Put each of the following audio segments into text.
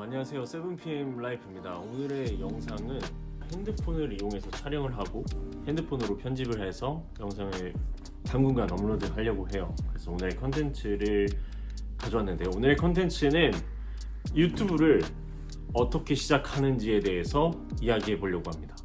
안녕하세요. 7pm 라이프입니다. 오늘의 영상은 핸드폰을 이용해서 촬영을 하고 핸드폰으로 편집을 해서 영상을 당분간 업로드 하려고 해요. 그래서 오늘의 컨텐츠를 가져왔는데요. 오늘의 컨텐츠는 유튜브를 어떻게 시작하는지에 대해서 이야기해 보려고 합니다.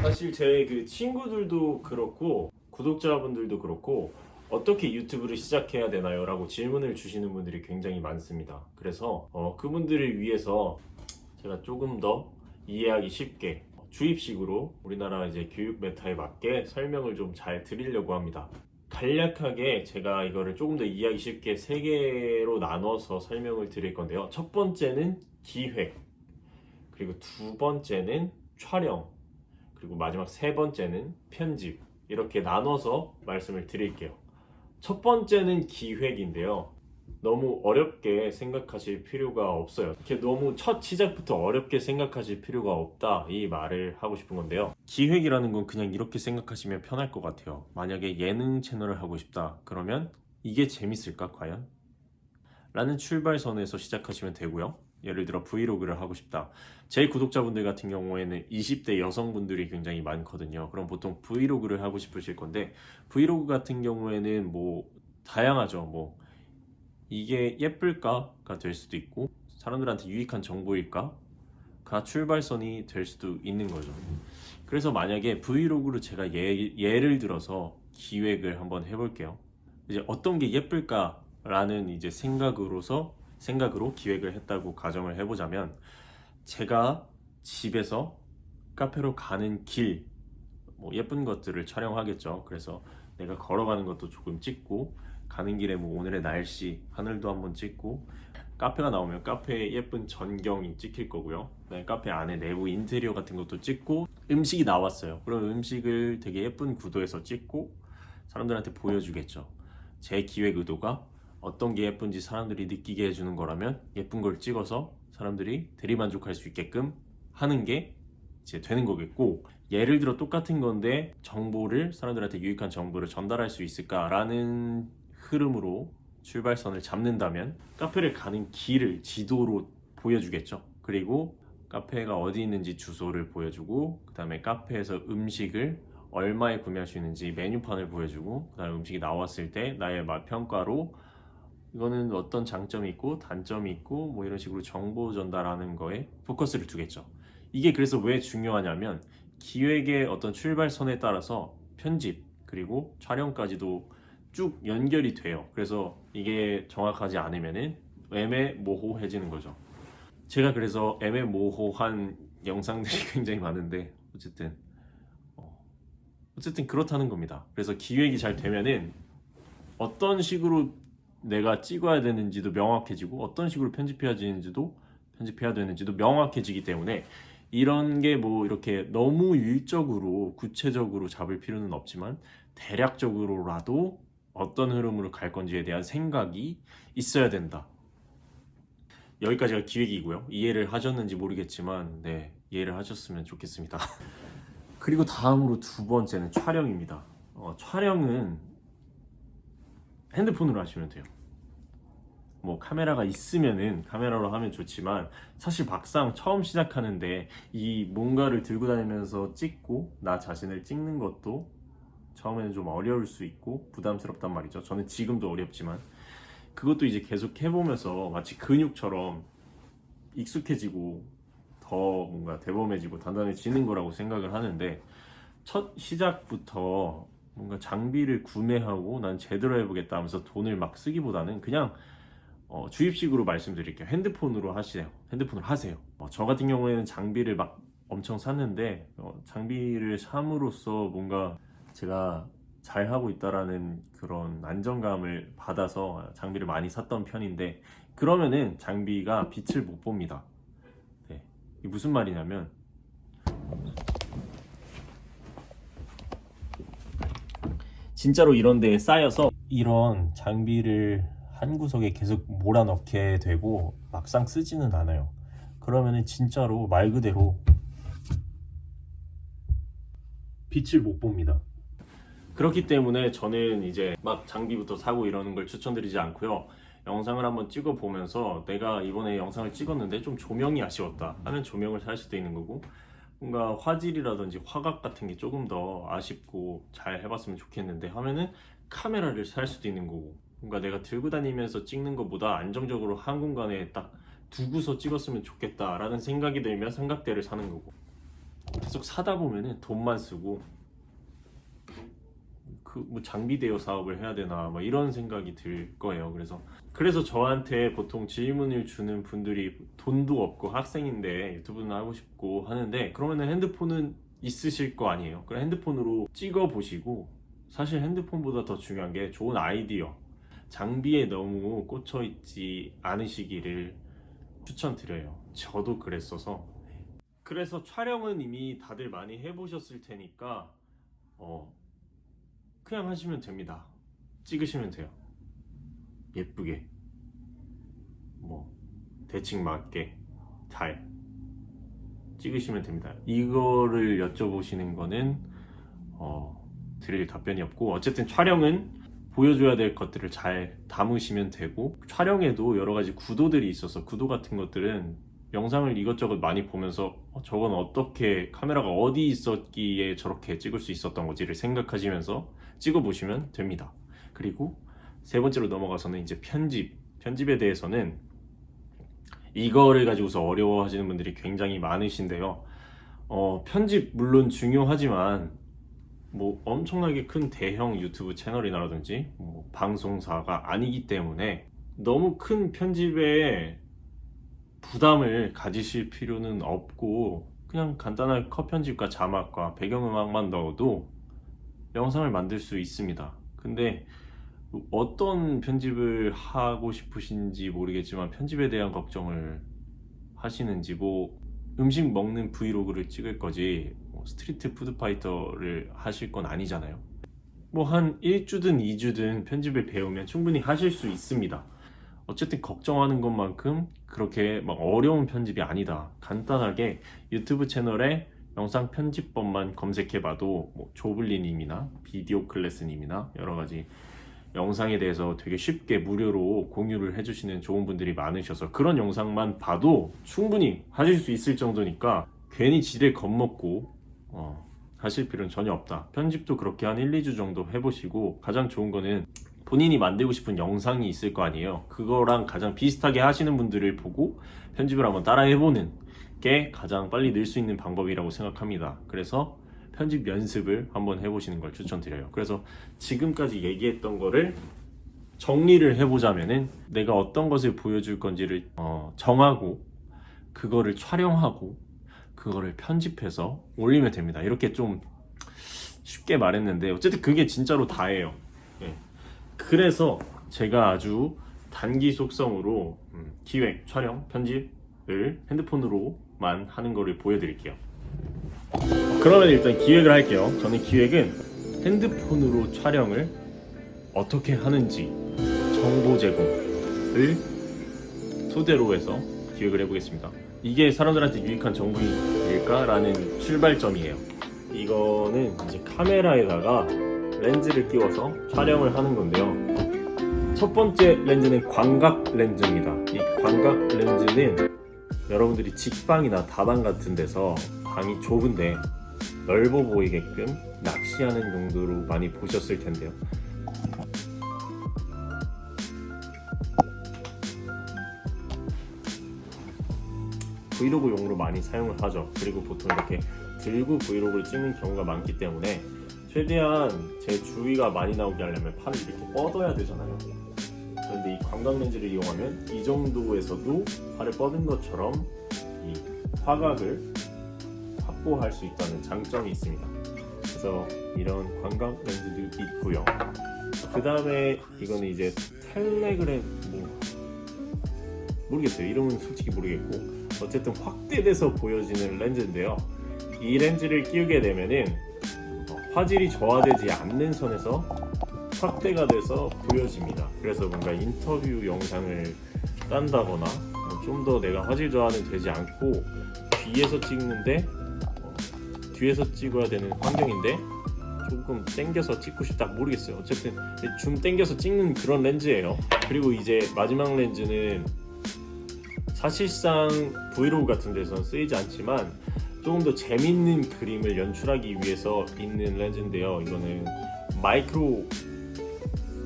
사실 제 친구들도 그렇고 구독자분들도 그렇고 어떻게 유튜브를 시작해야 되나요? 라고 질문을 주시는 분들이 굉장히 많습니다. 그래서 그분들을 위해서 제가 조금 더 이해하기 쉽게 주입식으로 우리나라 이제 교육 메타에 맞게 설명을 좀 잘 드리려고 합니다. 간략하게 제가 이거를 조금 더 이해하기 쉽게 세 개로 나눠서 설명을 드릴 건데요. 첫 번째는 기획, 그리고 두 번째는 촬영, 그리고 마지막 세 번째는 편집, 이렇게 나눠서 말씀을 드릴게요. 첫 번째는 기획인데요. 너무 어렵게 생각하실 필요가 없어요. 이렇게 너무 첫 시작부터 어렵게 생각하실 필요가 없다, 이 말을 하고 싶은 건데요. 기획이라는 건 그냥 이렇게 생각하시면 편할 것 같아요. 만약에 예능 채널을 하고 싶다 그러면 이게 재밌을까 과연? 라는 출발선에서 시작하시면 되고요. 예를 들어 브이로그를 하고 싶다. 제 구독자분들 같은 경우에는 20대 여성분들이 굉장히 많거든요. 그럼 보통 브이로그를 하고 싶으실 건데, 브이로그 같은 경우에는 뭐 다양하죠. 뭐 이게 예쁠까가 될 수도 있고, 사람들한테 유익한 정보일까가 출발선이 될 수도 있는 거죠. 그래서 만약에 브이로그로 제가 예를 들어서 기획을 한번 해볼게요. 이제 어떤 게 예쁠까라는 이제 생각으로 기획을 했다고 가정을 해보자면, 제가 집에서 카페로 가는 길, 뭐 예쁜 것들을 촬영하겠죠. 그래서 내가 걸어가는 것도 조금 찍고, 가는 길에 뭐 오늘의 날씨, 하늘도 한번 찍고, 카페가 나오면 카페에 예쁜 전경이 찍힐 거고요. 그다음에 카페 안에 내부 인테리어 같은 것도 찍고, 음식이 나왔어요. 그럼 음식을 되게 예쁜 구도에서 찍고 사람들한테 보여주겠죠. 제 기획 의도가 어떤 게 예쁜지 사람들이 느끼게 해주는 거라면 예쁜 걸 찍어서 사람들이 대리만족할 수 있게끔 하는 게 이제 되는 거겠고, 예를 들어 똑같은 건데 정보를, 사람들한테 유익한 정보를 전달할 수 있을까라는 흐름으로 출발선을 잡는다면 카페를 가는 길을 지도로 보여주겠죠. 그리고 카페가 어디 있는지 주소를 보여주고, 그 다음에 카페에서 음식을 얼마에 구매할 수 있는지 메뉴판을 보여주고, 그 다음에 음식이 나왔을 때 나의 맛 평가로 이거는 어떤 장점이 있고 단점이 있고 뭐 이런 식으로 정보 전달하는 거에 포커스를 두겠죠. 이게 그래서 왜 중요하냐면, 기획의 어떤 출발선에 따라서 편집 그리고 촬영까지도 쭉 연결이 돼요. 그래서 이게 정확하지 않으면은 애매모호해지는 거죠. 제가 그래서 애매모호한 영상들이 굉장히 많은데 어쨌든 그렇다는 겁니다. 그래서 기획이 잘 되면은 어떤 식으로 내가 찍어야 되는지도 명확해지고, 어떤 식으로 편집해야 되는지도 명확해지기 때문에, 이런 게 뭐 이렇게 너무 일적으로 구체적으로 잡을 필요는 없지만 대략적으로라도 어떤 흐름으로 갈 건지에 대한 생각이 있어야 된다. 여기까지가 기획이고요. 이해를 하셨는지 모르겠지만 이해를 하셨으면 좋겠습니다. 그리고 다음으로 두 번째는 촬영입니다. 촬영은 핸드폰으로 하시면 돼요. 뭐 카메라가 있으면은 카메라로 하면 좋지만, 사실 막상 처음 시작하는데 이 뭔가를 들고 다니면서 찍고 나 자신을 찍는 것도 처음에는 좀 어려울 수 있고 부담스럽단 말이죠. 저는 지금도 어렵지만 그것도 이제 계속 해보면서 마치 근육처럼 익숙해지고 더 뭔가 대범해지고 단단해지는 거라고 생각을 하는데, 첫 시작부터 뭔가 장비를 구매하고 난 제대로 해보겠다 하면서 돈을 막 쓰기보다는 그냥 주입식으로 말씀드릴게요. 핸드폰으로 하세요. 저 같은 경우에는 장비를 막 엄청 샀는데, 장비를 삼으로써 뭔가 제가 잘하고 있다라는 그런 안정감을 받아서 장비를 많이 샀던 편인데, 그러면은 장비가 빛을 못 봅니다. 이게 무슨 말이냐면 진짜로 이런 데에 쌓여서 이런 장비를 한 구석에 계속 몰아넣게 되고 막상 쓰지는 않아요. 그러면은 진짜로 말 그대로 빛을 못 봅니다. 그렇기 때문에 저는 이제 막 장비부터 사고 이러는 걸 추천드리지 않고요. 영상을 한번 찍어 보면서 내가 이번에 영상을 찍었는데 좀 조명이 아쉬웠다 하면 조명을 살 수도 있는 거고, 뭔가 화질이라든지 화각 같은 게 조금 더 아쉽고 잘 해봤으면 좋겠는데 하면은 카메라를 살 수도 있는 거고, 뭔가 내가 들고 다니면서 찍는 것보다 안정적으로 한 공간에 딱 두고서 찍었으면 좋겠다라는 생각이 들면 삼각대를 사는 거고, 계속 사다 보면은 돈만 쓰고 그 뭐 장비 대여 사업을 해야 되나 뭐 이런 생각이 들 거예요. 그래서 저한테 보통 질문을 주는 분들이 돈도 없고 학생인데 유튜브는 하고 싶고 하는데, 그러면은 핸드폰은 있으실 거 아니에요. 그럼 핸드폰으로 찍어 보시고, 사실 핸드폰보다 더 중요한 게 좋은 아이디어, 장비에 너무 꽂혀 있지 않으시기를 추천드려요. 저도 그랬어서. 그래서 촬영은 이미 다들 많이 해보셨을 테니까 그냥 하시면 됩니다. 찍으시면 돼요. 예쁘게, 뭐 대칭 맞게 잘 찍으시면 됩니다. 이거를 여쭤보시는 거는 드릴 답변이 없고, 어쨌든 촬영은 보여줘야 될 것들을 잘 담으시면 되고, 촬영에도 여러 가지 구도들이 있어서 구도 같은 것들은 영상을 이것저것 많이 보면서 저건 어떻게 카메라가 어디 있었기에 저렇게 찍을 수 있었던 거지를 생각하시면서 찍어보시면 됩니다. 그리고 세 번째로 넘어가서는 이제 편집에 대해서는 이거를 가지고서 어려워하시는 분들이 굉장히 많으신데요. 편집 물론 중요하지만 뭐 엄청나게 큰 대형 유튜브 채널이라든지 뭐 방송사가 아니기 때문에 너무 큰 편집에 부담을 가지실 필요는 없고, 그냥 간단한 컷 편집과 자막과 배경음악만 넣어도 영상을 만들 수 있습니다. 근데 어떤 편집을 하고 싶으신지 모르겠지만 편집에 대한 걱정을 하시는지, 뭐 음식 먹는 브이로그를 찍을 거지 스트리트 푸드 파이터를 하실 건 아니잖아요. 뭐 한 1주든 2주든 편집을 배우면 충분히 하실 수 있습니다. 어쨌든 걱정하는 것만큼 그렇게 막 어려운 편집이 아니다. 간단하게 유튜브 채널에 영상 편집법만 검색해봐도 뭐 조블리님이나 비디오 클래스님이나 여러가지 영상에 대해서 되게 쉽게 무료로 공유를 해주시는 좋은 분들이 많으셔서 그런 영상만 봐도 충분히 하실 수 있을 정도니까 괜히 지레 겁먹고 하실 필요는 전혀 없다. 편집도 그렇게 한 1, 2주 정도 해보시고, 가장 좋은 거는 본인이 만들고 싶은 영상이 있을 거 아니에요. 그거랑 가장 비슷하게 하시는 분들을 보고 편집을 한번 따라 해보는 게 가장 빨리 늘 수 있는 방법이라고 생각합니다. 그래서 편집 연습을 한번 해보시는 걸 추천드려요. 그래서 지금까지 얘기했던 거를 정리를 해보자면은, 내가 어떤 것을 보여줄 건지를 정하고 그거를 촬영하고 그거를 편집해서 올리면 됩니다. 이렇게 좀 쉽게 말했는데 어쨌든 그게 진짜로 다예요. 네. 그래서 제가 아주 단기 속성으로 기획, 촬영, 편집을 핸드폰으로만 하는 거를 보여드릴게요. 그러면 일단 기획을 할게요. 저는 기획은 핸드폰으로 촬영을 어떻게 하는지 정보 제공을 토대로 해서 기획을 해보겠습니다. 이게 사람들한테 유익한 정보일까라는 출발점이에요. 이거는 이제 카메라에다가 렌즈를 끼워서 촬영을 하는 건데요. 첫 번째 렌즈는 광각 렌즈입니다. 이 광각 렌즈는 여러분들이 직방이나 다방 같은 데서 방이 좁은데 넓어 보이게끔 낚시하는 용도로 많이 보셨을 텐데요. 브이로그용으로 많이 사용을 하죠. 그리고 보통 이렇게 들고 브이로그를 찍는 경우가 많기 때문에 최대한 제 주위가 많이 나오게 하려면 팔을 이렇게 뻗어야 되잖아요. 그런데 이 광각 렌즈를 이용하면 이 정도에서도 팔을 뻗은 것처럼 이 화각을 확보할 수 있다는 장점이 있습니다. 그래서 이런 광각 렌즈도 있고요. 그 다음에 이거는 이제 텔레그램 모르겠어요. 이름은 솔직히 모르겠고, 어쨌든 확대돼서 보여지는 렌즈인데요. 이 렌즈를 끼우게 되면은 화질이 저하되지 않는 선에서 확대가 돼서 보여집니다. 그래서 뭔가 인터뷰 영상을 딴다거나 좀 더 내가 화질 저하는 되지 않고 뒤에서 찍는데 뒤에서 찍어야 되는 환경인데 조금 당겨서 찍고 싶다 모르겠어요. 어쨌든 줌 당겨서 찍는 그런 렌즈예요. 그리고 이제 마지막 렌즈는 사실상 브이로그 같은 데서는 쓰이지 않지만 조금 더 재밌는 그림을 연출하기 위해서 있는 렌즈인데요. 이거는 마이크로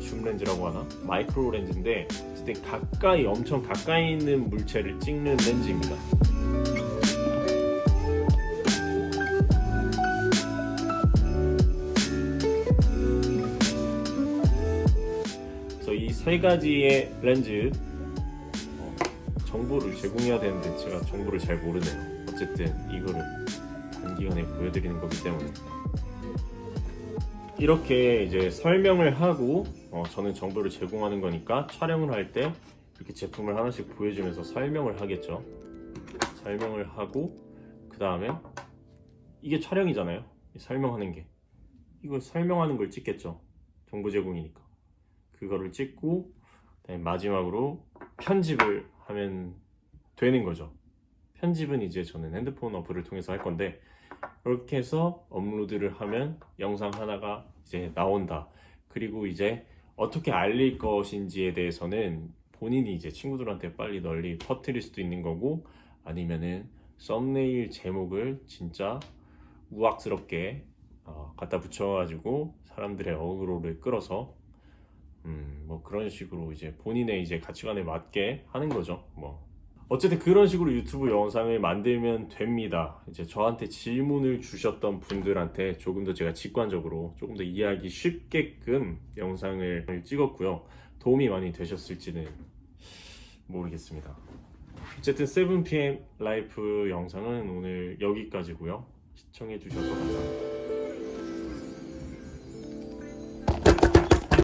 줌 렌즈라고 하나? 마이크로 렌즈인데 어쨌든 가까이 엄청 가까이 있는 물체를 찍는 렌즈입니다. 그래서 이 세 가지의 렌즈 정보를 제공해야 되는데 제가 정보를 잘 모르네요. 어쨌든 이거를 단기간에 보여드리는 거기 때문에 이렇게 이제 설명을 하고 저는 정보를 제공하는 거니까 촬영을 할 때 이렇게 제품을 하나씩 보여주면서 설명을 하겠죠. 설명을 하고 그 다음에 이게 촬영이잖아요. 설명하는 게 이걸 설명하는 걸 찍겠죠. 정보 제공이니까 그거를 찍고 그다음에 마지막으로 편집을 하면 되는 거죠. 편집은 이제 저는 핸드폰 어플을 통해서 할 건데 그렇게 해서 업로드를 하면 영상 하나가 이제 나온다. 그리고 이제 어떻게 알릴 것인지에 대해서는 본인이 이제 친구들한테 빨리 널리 퍼뜨릴 수도 있는 거고 아니면은 썸네일 제목을 진짜 우악스럽게 갖다 붙여가지고 사람들의 어그로를 끌어서 뭐 그런 식으로 이제 본인의 이제 가치관에 맞게 하는 거죠. 뭐 어쨌든 그런 식으로 유튜브 영상을 만들면 됩니다. 이제 저한테 질문을 주셨던 분들한테 조금 더 제가 직관적으로 조금 더 이해하기 쉽게끔 영상을 찍었고요. 도움이 많이 되셨을지는 모르겠습니다. 어쨌든 7pm 라이프 영상은 오늘 여기까지고요. 시청해 주셔서 감사합니다.